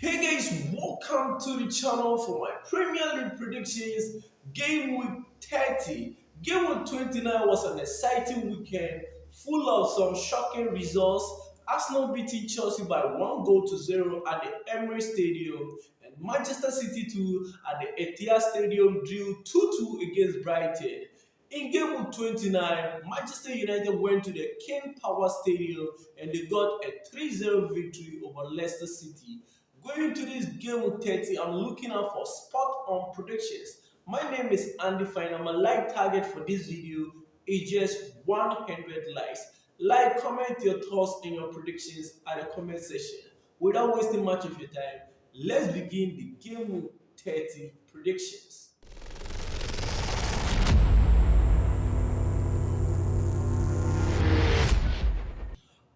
Hey guys, welcome to the channel for my Premier League predictions. Game week 30. Game week 29 was an exciting weekend full of some shocking results. Arsenal beating Chelsea by 1-0 at the Emirates Stadium, and Manchester City 2 at the Etihad Stadium drew 2-2 against Brighton. In game week 29, Manchester United went to the King Power Stadium and they got a 3-0 victory over Leicester City. Going to this game week 30, I'm looking out for spot on predictions. My name is Andy Fine. I'm a like target for this video is just 100 likes. Like, comment your thoughts and your predictions at the comment section. Without wasting much of your time, let's begin the game week 30 predictions.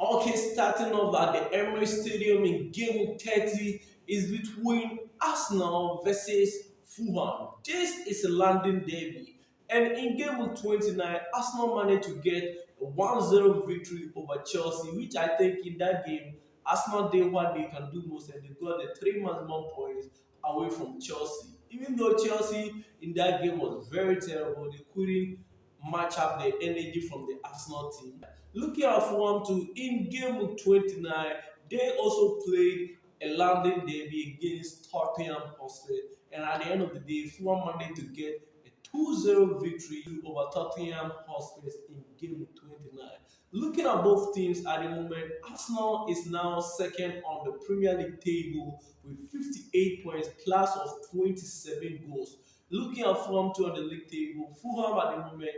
Okay, starting off at the Emirates Stadium in game week 30 is between Arsenal versus Fulham. This is a London derby. And in game week 29, Arsenal managed to get a 1-0 victory over Chelsea, which I think in that game, Arsenal did what they can do most and they got the 3 maximum points away from Chelsea. Even though Chelsea in that game was very terrible, they couldn't match up the energy from the Arsenal team. Looking at Fulham too, in game week 29, they also played a London derby against Tottenham Hotspur, and at the end of the day, Fulham managed to get a 2-0 victory over Tottenham Hotspur in game week 29. Looking at both teams at the moment, Arsenal is now second on the Premier League table with 58 points plus of 27 goals. Looking at Fulham too on the league table, Fulham at the moment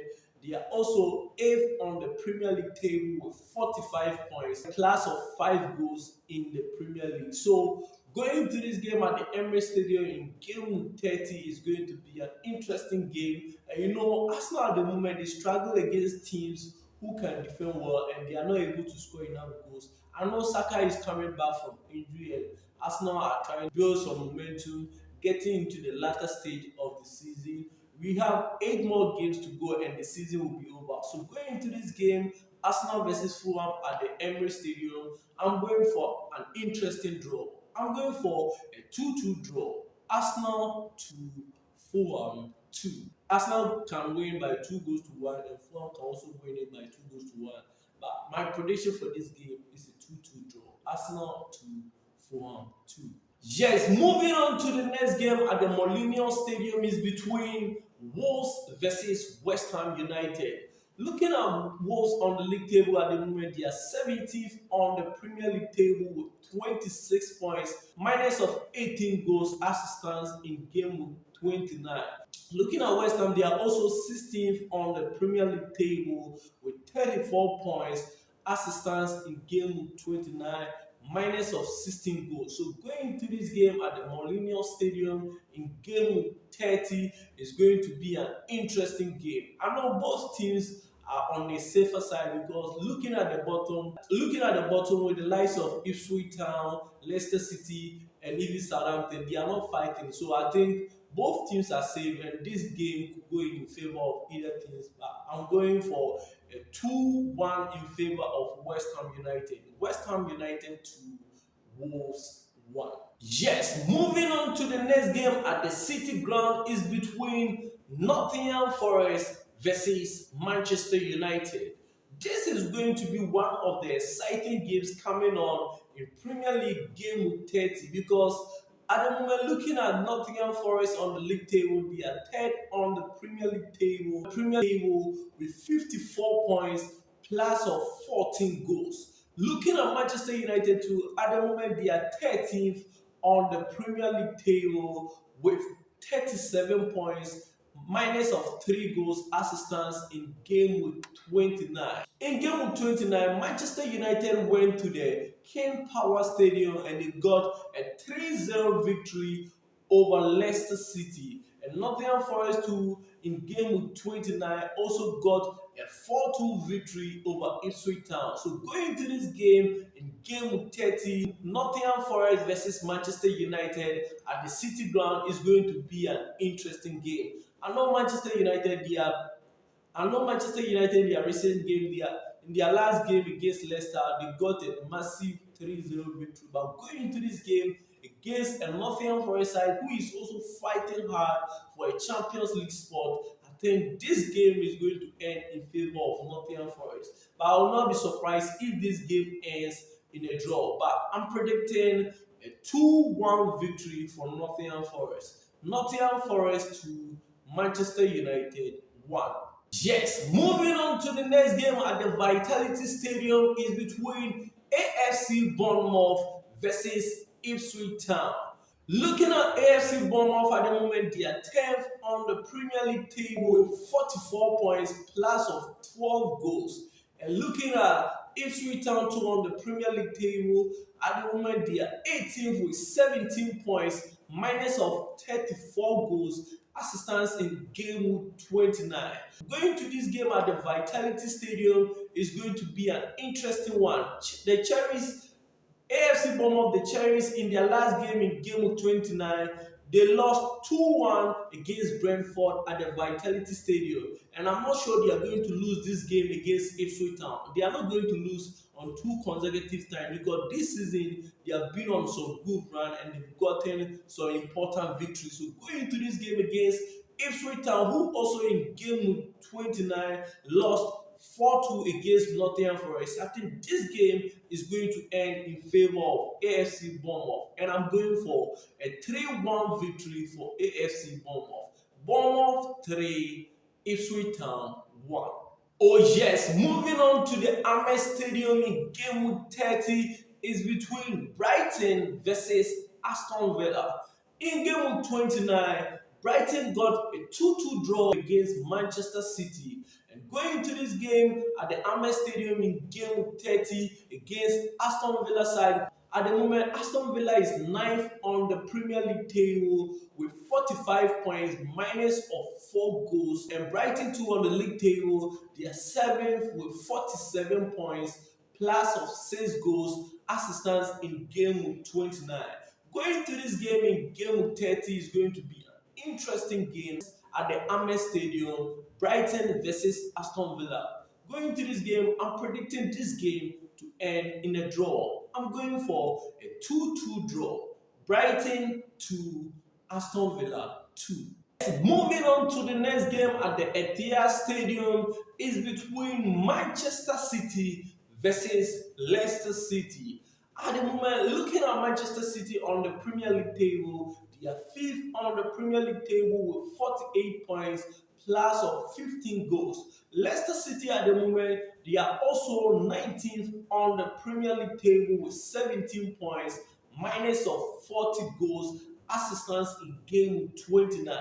they are also 8th on the Premier League table with 45 points, a class of 5 goals in the Premier League. So going to this game at the Emirates Stadium in game 30 is going to be an interesting game. And you know, Arsenal at the moment they struggle against teams who can defend well and they are not able to score enough goals. I know Saka is coming back from injury and Arsenal are trying to build some momentum, getting into the latter stage of the season. We have 8 more games to go and the season will be over. So going into this game, Arsenal versus Fulham at the Emirates Stadium, I'm going for an interesting draw. I'm going for a 2-2 draw. Arsenal to Fulham 2. Arsenal can win by 2-1 and Fulham can also win it by 2-1. But my prediction for this game is a 2-2 draw. Arsenal to Fulham 2. Yes, moving on to the next game at the Molineux Stadium is between Wolves versus West Ham United. Looking at Wolves on the league table at the moment, they are 17th on the Premier League table with 26 points, minus of 18 goals as it stands in game 29. Looking at West Ham, they are also 16th on the Premier League table with 34 points as it stands in game 29, minus of 16 goals. So going into this game at the Molineux Stadium in game 30 is going to be an interesting game. I know both teams are on the safer side because looking at the bottom with the likes of Ipswich Town, Leicester City, and even Southampton, they are not fighting. So I think both teams are safe, and this game could go in favor of either teams. I'm going for a 2-1 in favor of West Ham United. West Ham United to Wolves 1. Yes, moving on to the next game at the City Ground is between Nottingham Forest versus Manchester United. This is going to be one of the exciting games coming on in Premier League game week 30 because at the moment, looking at Nottingham Forest on the league table, they are third on the Premier League table with 54 points plus of 14 goals. Looking at Manchester United too, at the moment they are 13th on the Premier League table with 37 points, minus of 3 goals as it stands in game week 29. In game week 29, Manchester United went to the King Power Stadium and they got a 3-0 victory over Leicester City. And Nottingham Forest too in game week 29 also got a 4-2 victory over Ipswich Town. So going into this game in game week 30, Nottingham Forest versus Manchester United at the City Ground is going to be an interesting game. I know Manchester United, in their recent game, in their last game against Leicester, they got a massive 3-0 victory. But going into this game against a Nottingham Forest side who is also fighting hard for a Champions League spot. I think this game is going to end in favor of Nottingham Forest. But I will not be surprised if this game ends in a draw. But I'm predicting a 2-1 victory for Nottingham Forest. Nottingham Forest to Manchester United 1. Yes, moving on to the next game at the Vitality Stadium is between AFC Bournemouth versus Ipswich Town. Looking at AFC Bournemouth at the moment, they are 10th on the Premier League table with 44 points plus of 12 goals. And looking at Ipswich Town too on the Premier League table, at the moment they are 18th with 17 points minus of 34 goals as it stands in Gameweek 29. Going to this game at the Vitality Stadium is going to be an interesting one. The Cherries AFC Bournemouth, the Cherries, in their last game in Game 29, they lost 2-1 against Brentford at the Vitality Stadium. And I'm not sure they are going to lose this game against Ipswich Town. They are not going to lose on 2 consecutive times because this season they have been on some good run and they've gotten some important victories. So going into this game against Ipswich Town, who also in Game 29 lost 4-2 against Nottingham Forest. I think this game is going to end in favor of AFC Bournemouth, and I'm going for a 3-1 victory for AFC Bournemouth. Bournemouth 3, Ipswich Town 1. Oh yes, moving on to the Amex Stadium in Game 30 is between Brighton versus Aston Villa. In Game 29, Brighton got a 2-2 draw against Manchester City. And going into this game at the Amex Stadium in Game 30 against Aston Villa side, at the moment Aston Villa is 9th on the Premier League table with 45 points minus of 4 goals, and Brighton too on the league table, they are 7th with 47 points plus of 6 goals as it stands in Game 29. Going into this game in Game 30 is going to be an interesting game at the Amex Stadium, Brighton versus Aston Villa. Going into this game, I'm predicting this game to end in a draw. I'm going for a 2-2 draw. Brighton 2, Aston Villa 2. Moving on to the next game at the Etihad Stadium is between Manchester City versus Leicester City. At the moment, looking at Manchester City on the Premier League table, they are 5th on the Premier League table with 48 points plus of 15 goals. Leicester City at the moment, they are also 19th on the Premier League table with 17 points minus of 40 goals as it stands in Game 29.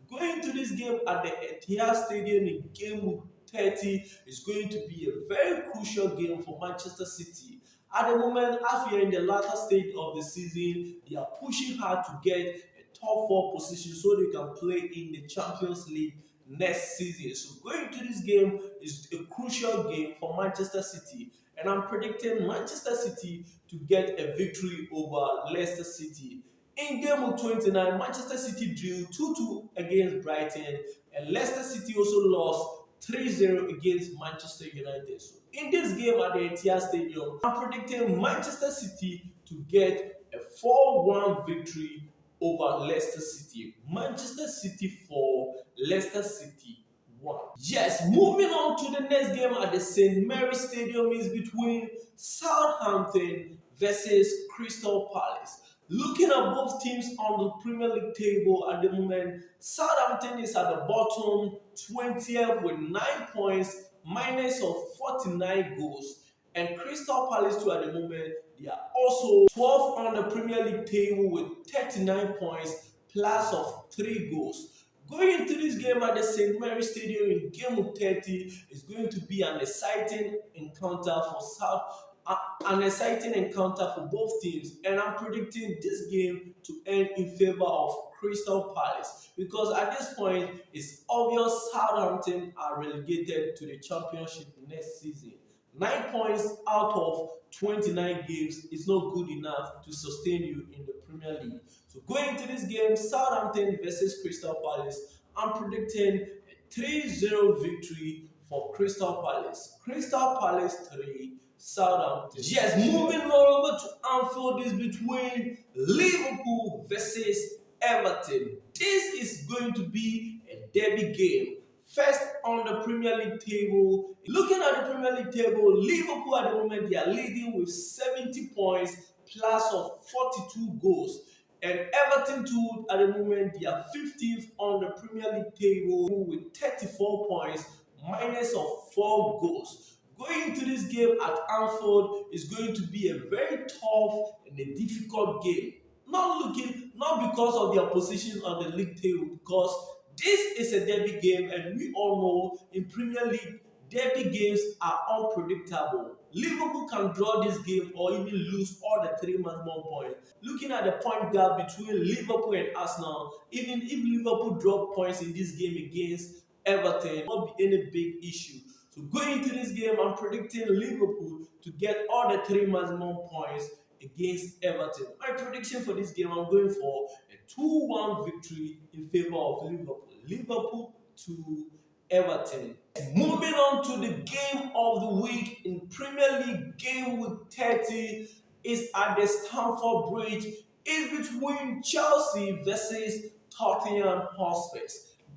Going to this game at the Etihad Stadium in Game 30 is going to be a very crucial game for Manchester City. At the moment, as we are in the latter stage of the season, they are pushing hard to get a top 4 position so they can play in the Champions League next season. So going to this game is a crucial game for Manchester City, and I'm predicting Manchester City to get a victory over Leicester City. In Game 29, Manchester City drew 2-2 against Brighton, and Leicester City also lost 3-0 against Manchester United. So in this game at the Etihad Stadium, I'm predicting Manchester City to get a 4-1 victory over Leicester City. Manchester City 4, Leicester City 1. Yes, moving on to the next game at the St. Mary's Stadium is between Southampton versus Crystal Palace. Looking at both teams on the Premier League table at the moment, Southampton is at the bottom 20th with 9 points minus of 49 goals. And Crystal Palace too at the moment, they are also 12th on the Premier League table with 39 points plus of 3 goals. Going into this game at the St. Mary's Stadium in Game 30 is going to be an exciting encounter for both teams, and I'm predicting this game to end in favor of Crystal Palace because at this point it's obvious Southampton are relegated to the Championship next season. 9 points out of 29 games is not good enough to sustain you in the Premier League. So going into this game, Southampton versus Crystal Palace, I'm predicting a 3-0 victory for Crystal Palace. Crystal Palace 3, Southampton. Yes, moving on over to Anfield is between Liverpool versus Everton. This is going to be a derby game. First on the Premier League table. Looking at the Premier League table, Liverpool at the moment they are leading with 70 points plus of 42 goals. And Everton too at the moment they are 15th on the Premier League table with 34 points minus of 4 goals. Going into this game at Anfield is going to be a very tough and a difficult game. Not because of their position on the league table, because this is a derby game, and we all know in Premier League derby games are unpredictable. Liverpool can draw this game or even lose all the 3 maximum points. Looking at the point gap between Liverpool and Arsenal, even if Liverpool drop points in this game against Everton, it won't be any big issue. So going into this game, I'm predicting Liverpool to get all the 3 maximum points against Everton. My prediction for this game, I'm going for a 2-1 victory in favor of Liverpool. Liverpool to Everton. Moving on to the game of the week in Premier League, Gameweek 30 is at the Stamford Bridge. It's between Chelsea versus Tottenham Hotspur.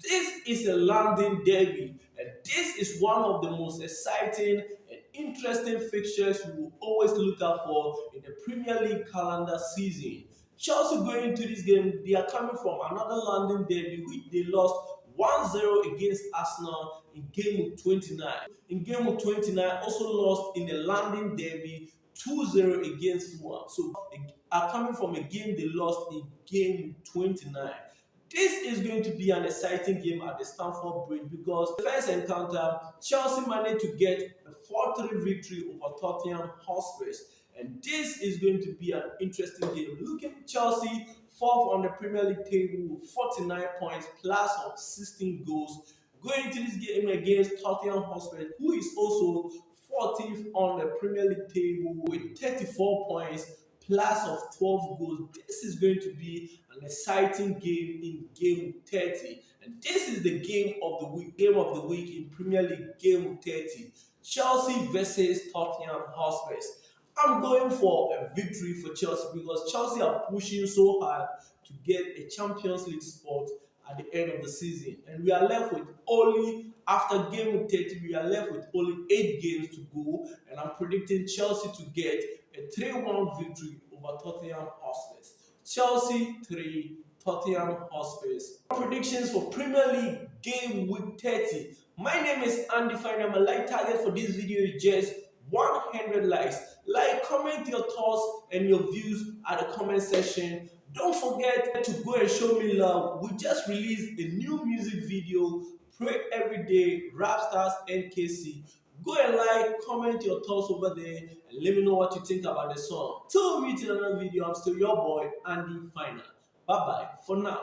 This is a London derby, and this is one of the most exciting and interesting fixtures you will always look out for in the Premier League calendar season. Chelsea going into this game, they are coming from another London derby which they lost 1-0 against Aston in Gameweek 29. In Gameweek 29, also lost in the London derby 2-0 against Fulham. So they are coming from a game they lost in Gameweek 29. This is going to be an exciting game at the Stamford Bridge because the first encounter, Chelsea managed to get a 4-3 victory over Tottenham Hotspur. And this is going to be an interesting game. Looking at Chelsea, 4th on the Premier League table with 49 points plus of 16 goals. Going into this game against Tottenham Hotspur, who is also 14th on the Premier League table with 34 points plus of 12 goals. This is going to be an exciting game in Game 30. And this is the game of the week in Premier League Game 30. Chelsea versus Tottenham Hotspur. I'm going for a victory for Chelsea because Chelsea are pushing so hard to get a Champions League spot at the end of the season. And we are left with after Game 30, we are left with only 8 games to go. And I'm predicting Chelsea to get a 3-1 victory over Tottenham Hotspur. Chelsea 3, Tottenham Hotspur. Predictions for Premier League Game Week 30. My name is Andy Fine. My like target for this video is just 100 likes. Like, comment your thoughts and your views at the comment section. Don't forget to go and show me love. We just released a new music video, Pray Every Day, Rap Stars NKC. Go and like, comment your thoughts over there, and let me know what you think about the song. Till we meet in another video, I'm still your boy, Andy Finer. Bye-bye for now.